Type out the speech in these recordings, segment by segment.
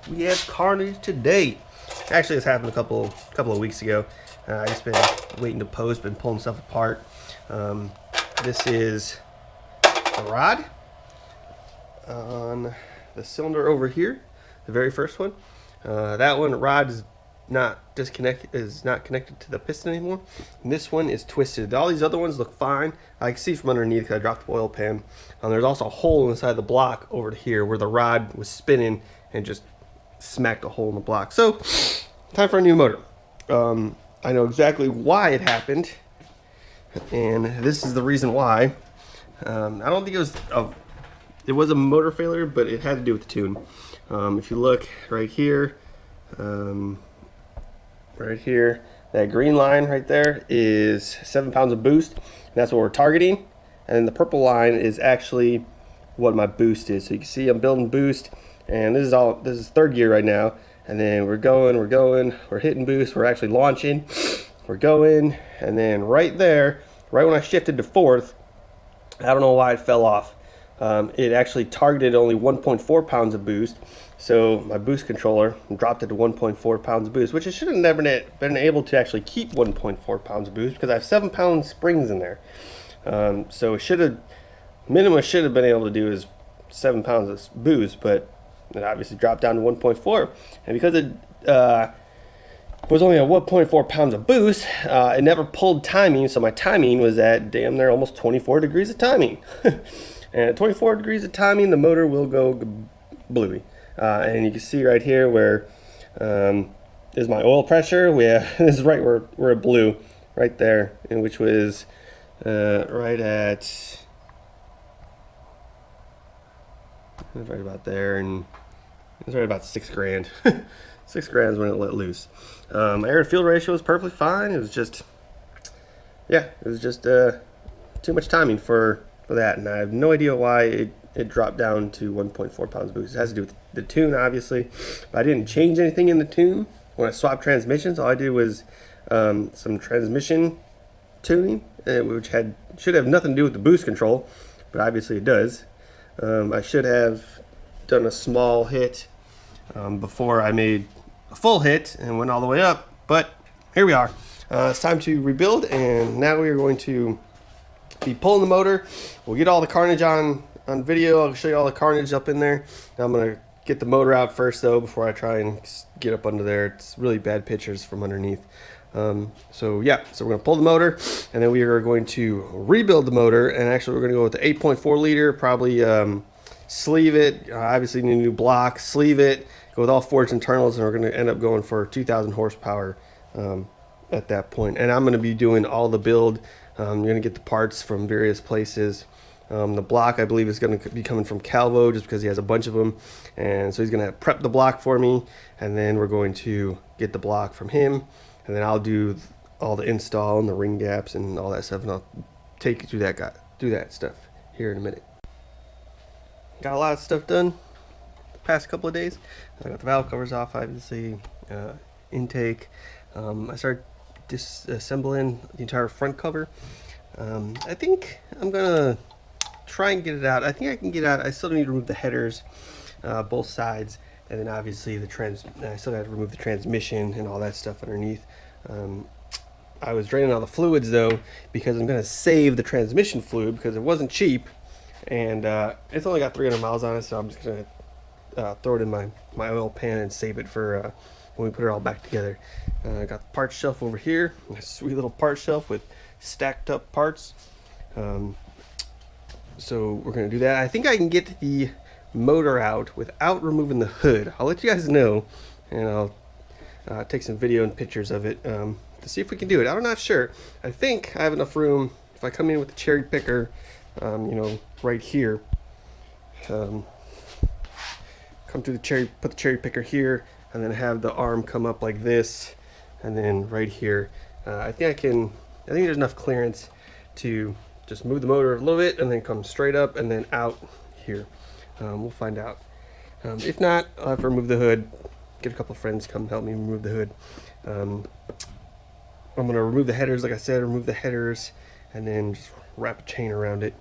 we have carnage today. Actually, this happened a couple of weeks ago. I just been waiting to post, been pulling stuff apart. This is the rod on the cylinder over here, the very first one. That one rod is not connected to the piston anymore. And this one is twisted. All these other ones look fine. I can see from underneath because I dropped the oil pan. There's also a hole inside the block over here where the rod was spinning and just smacked a hole in the block. So, time for a new motor. I know exactly why it happened, and this is the reason why. I don't think it was a motor failure, but it had to do with the tune. If you look right here, that green line right there is 7 pounds of boost. And that's what we're targeting. And then the purple line is actually what my boost is. So you can see I'm building boost, and this is third gear right now. And then we're hitting boost, we're actually launching, we're going, and then right there, right when I shifted to fourth, I don't know why it fell off. It actually targeted only 1.4 pounds of boost. So my boost controller dropped it to 1.4 pounds of boost, which it should have never been able to actually keep 1.4 pounds of boost because I have 7-pound springs in there. So minimum should have been able to do is 7 pounds of boost, but it obviously dropped down to 1.4. And because it was only at 1.4 pounds of boost, it never pulled timing. So my timing was at damn near almost 24 degrees of timing. And at 24 degrees of timing, the motor will go bluey. And you can see right here where is my oil pressure. This is right where it blew, right there, and which was right about there, and it was right about 6 grand. 6 grand is when it let loose. Air to fuel ratio was perfectly fine. It was just too much timing for that, and I have no idea why it dropped down to 1.4 pounds of boost. It has to do with the tune, obviously, but I didn't change anything in the tune. When I swapped transmissions, all I did was some transmission tuning, which should have nothing to do with the boost control, but obviously it does. I should have done a small hit before I made a full hit and went all the way up, but here we are. It's time to rebuild, and now we are going to be pulling the motor. We'll get all the carnage on video. I'll show you all the carnage up in there. Now I'm going to get the motor out first, though, before I try and get up under there. It's really bad pictures from underneath. So we're going to pull the motor, and then we are going to rebuild the motor. And actually, we're going to go with the 8.4 liter, probably sleeve it. Obviously, need a new block, sleeve it, go with all forged internals, and we're going to end up going for 2,000 horsepower at that point. And I'm going to be doing all the build. You're going to get the parts from various places. The block, I believe, is going to be coming from Calvo just because he has a bunch of them. And so he's going to prep the block for me, and then we're going to get the block from him. And then I'll do all the install and the ring gaps and all that stuff, and I'll take you through that stuff here in a minute. Got a lot of stuff done the past couple of days. I got the valve covers off, obviously, intake. I started disassembling the entire front cover. I think I'm gonna try and get it out. I think I can get out. I still need to remove the headers, both sides, and then obviously I still got to remove the transmission and all that stuff underneath. I was draining all the fluids though because I'm gonna save the transmission fluid because it wasn't cheap, and it's only got 300 miles on it, so I'm just gonna throw it in my oil pan and save it for when we put it all back together. I got the parts shelf over here, a sweet little parts shelf with stacked up parts. So we're going to do that. I think I can get the motor out without removing the hood. I'll let you guys know, and I'll take some video and pictures of it to see if we can do it. I'm not sure. I think I have enough room if I come in with the cherry picker, right here. Come through put the cherry picker here, and then have the arm come up like this, and then right here. I think there's enough clearance to just move the motor a little bit and then come straight up and then out here. We'll find out. If not, I'll have to remove the hood. Get a couple of friends to come help me remove the hood. I'm going to remove the headers, like I said, and then just wrap a chain around it.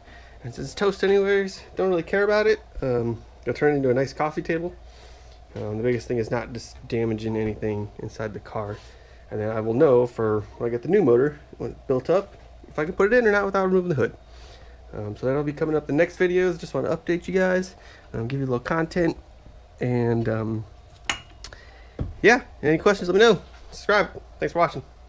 And since it's toast anyways, don't really care about it. It'll turn into a nice coffee table. The biggest thing is not just damaging anything inside the car. And then I will know for when I get the new motor, when it's built up, if I can put it in or not without removing the hood. So that'll be coming up the next videos. Just want to update you guys, give you a little content, and yeah, any questions, let me know. Subscribe. Thanks for watching.